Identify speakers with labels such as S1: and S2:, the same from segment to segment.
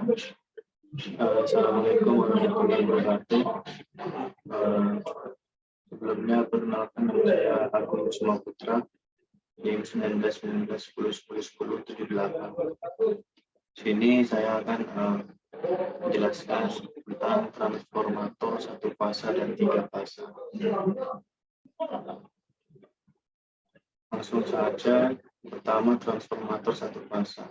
S1: Assalamualaikum warahmatullahi wabarakatuh. Sebelumnya perkenalkan nama saya Agung Kusuma Putra, NIM 19 10 10 10 78. Sini saya akan menjelaskan tentang transformator satu fasa dan tiga fasa. Langsung saja. Pertama, transformator satu fasa.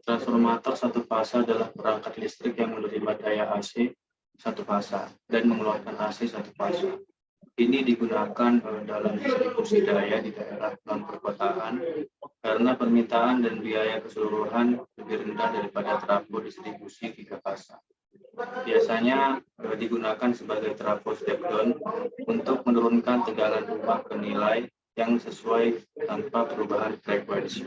S1: Transformator satu fasa adalah perangkat listrik yang menerima daya AC satu fasa dan mengeluarkan AC satu fasa. Ini digunakan dalam distribusi daya di daerah non perkotaan karena permintaan dan biaya keseluruhan lebih rendah daripada trafo distribusi tiga fasa. Biasanya digunakan sebagai trafo step down untuk menurunkan tegangan rumah ke nilai yang sesuai tanpa perubahan frekuensi.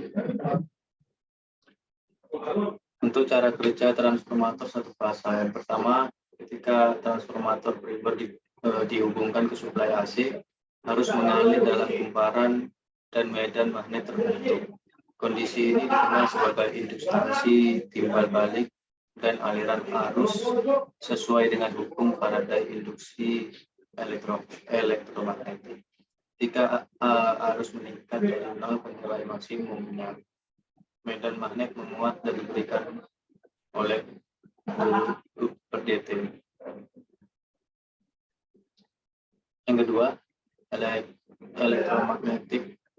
S1: Untuk cara kerja transformator satu fasa, yang pertama, ketika transformator primer dihubungkan ke suplai AC, harus mengalir dalam kumparan dan medan magnet terbentuk. Kondisi ini dikenal sebagai induksi timbal balik dan aliran arus sesuai dengan hukum Faraday induksi elektromagnetik. Jika arus meningkat dari 0 ke nilai maksimumnya, medan magnet menguat dan diberikan oleh per dt. Yang kedua,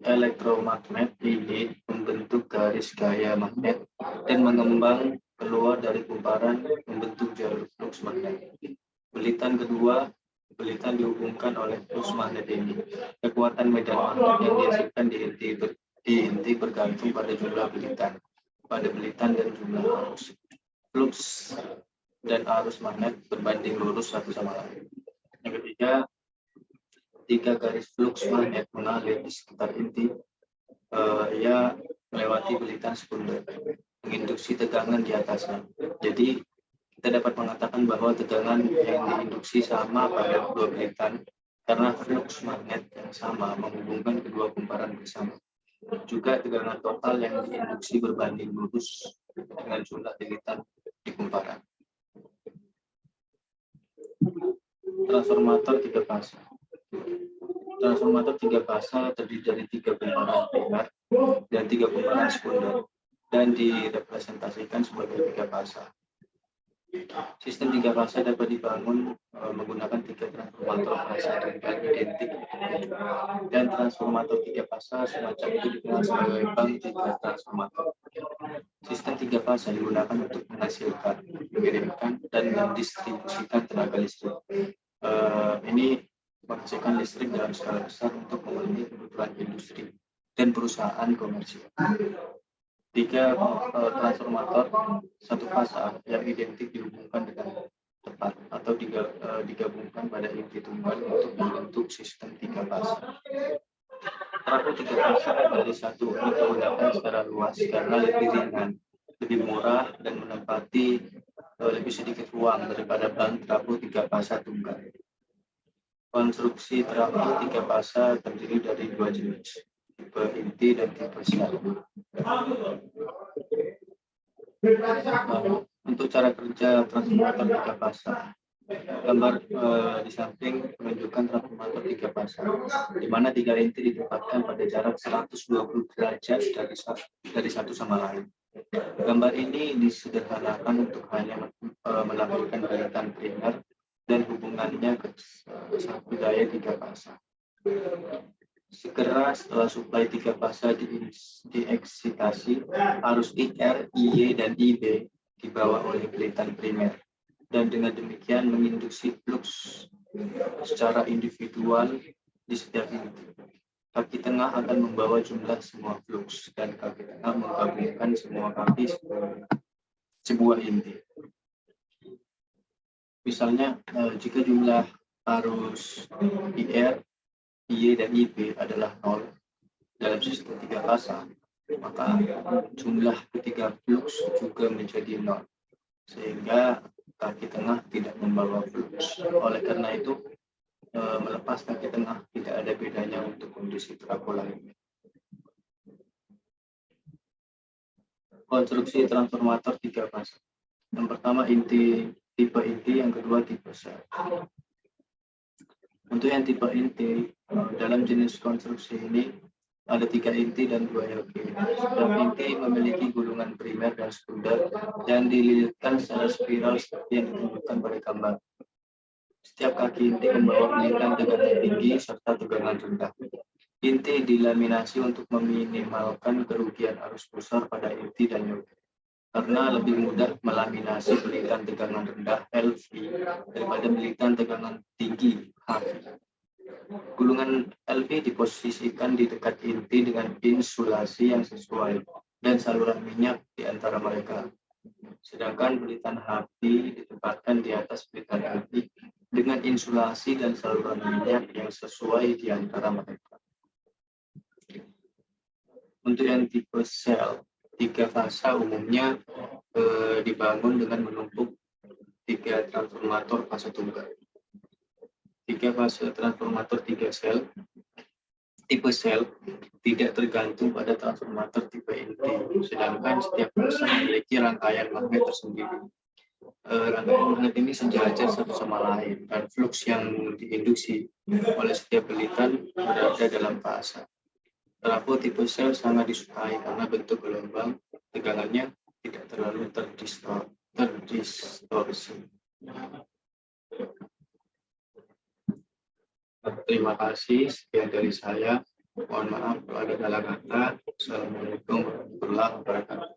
S1: elektromagnet ini membentuk garis gaya magnet dan mengembang keluar dari kumparan membentuk jalur flux magnet. Belitan kedua, belitan dihubungkan oleh flux magnet ini. Kekuatan medan magnet yang dihasilkan di inti bergantung pada jumlah belitan dan jumlah arus. Flux dan arus magnet berbanding lurus satu sama lain. Yang ketiga, ketika garis flux magnet mengalir di sekitar inti, ia melewati belitan sekunder, menginduksi tegangan di atasnya. Jadi kita dapat mengatakan bahwa tegangan yang diinduksi sama pada kedua belitan karena flux magnet yang sama menghubungkan kedua kumparan bersama. Juga tegangan total yang diinduksi berbanding lurus dengan jumlah belitan di kumparan. Transformator tiga fasa. Transformator tiga fasa terdiri dari 3 kumparan primer dan 3 kumparan sekunder dan direpresentasikan sebagai 3 fasa. Sistem 3 fasa dapat dibangun menggunakan 3 transformator fasa tunggal identik dan transformator 3 fasa semacam itu dikenal sebagai bank 3 transformator. Sistem 3 fasa digunakan untuk menghasilkan, mengirimkan, dan mendistribusikan tenaga listrik. Ini menghasilkan listrik dalam skala besar untuk memenuhi kebutuhan industri dan perusahaan komersial. 3 transformator satu fasa yang identik dihubungkan dengan tepat atau digabungkan pada inti tunggal untuk membentuk sistem 3 fasa. Trafo 3 fasa dari satu unit digunakan secara luas karena lebih ringan, lebih murah, dan menempati lebih sedikit ruang daripada bank trafo 3 fasa tunggal. Konstruksi trafo 3 fasa terdiri dari 2 jenis, tipe inti dan tipe sel. Untuk cara kerja transformator 3 fasa, gambar di samping menunjukkan transformator 3 fasa, di mana 3 inti ditempatkan pada jarak 120 derajat dari satu sama lain. Gambar ini disederhanakan untuk hanya melampirkan belitan primer dan hubungannya ke satu daya 3 fasa. Segera setelah suplai 3 fasa dieksitasi, arus IR, IY, dan IB dibawa oleh belitan primer, dan dengan demikian menginduksi flux secara individual di setiap inti. Kaki tengah akan membawa jumlah semua flux, dan kaki tengah menggabungkan semua kaki sebuah inti. Misalnya, jika jumlah arus IR, IY, dan IB adalah 0 dalam sistem 3 fasa, maka jumlah ketiga flux juga menjadi 0, sehingga kaki tengah tidak membawa flux. Oleh karena itu, melepas kaki tengah tidak ada bedanya untuk kondisi trafo lainnya. Konstruksi transformator 3 fasa. Yang pertama tipe inti, yang kedua tipe sel. Untuk yang tipe inti, dalam jenis konstruksi ini ada 3 inti dan 2 LG. Setiap inti memiliki gulungan primer dan sekunder dan dililitkan secara spiral seperti yang ditunjukkan pada gambar. Setiap kaki inti membawa militan tegangan tinggi serta tegangan rendah. Inti dilaminasi untuk meminimalkan kerugian arus pusar pada inti dan LG, karena lebih mudah melaminasi militan tegangan rendah LV daripada militan tegangan tinggi HV. Gulungan LV diposisikan di dekat inti dengan insulasi yang sesuai dan saluran minyak di antara mereka. Sedangkan belitan HV ditempatkan di atas belitan LV dengan insulasi dan saluran minyak yang sesuai di antara mereka. Untuk yang tipe sel, 3 fasa umumnya dibangun dengan menumpuk 3 transformator fase tunggal. 3 fase transformator 3 sel. Tipe sel tidak tergantung pada transformator tipe inti, sedangkan setiap fase memiliki rangkaian magnet tersendiri. Rangkaian magnet ini sejajar satu sama lain, dan flux yang diinduksi oleh setiap belitan berada dalam fase. Trafo tipe sel sangat disukai karena bentuk gelombang tegangannya tidak terlalu terdistorsi. Terima kasih, sekian dari saya. Mohon maaf kalau ada salah kata. Assalamualaikum warahmatullahi wabarakatuh.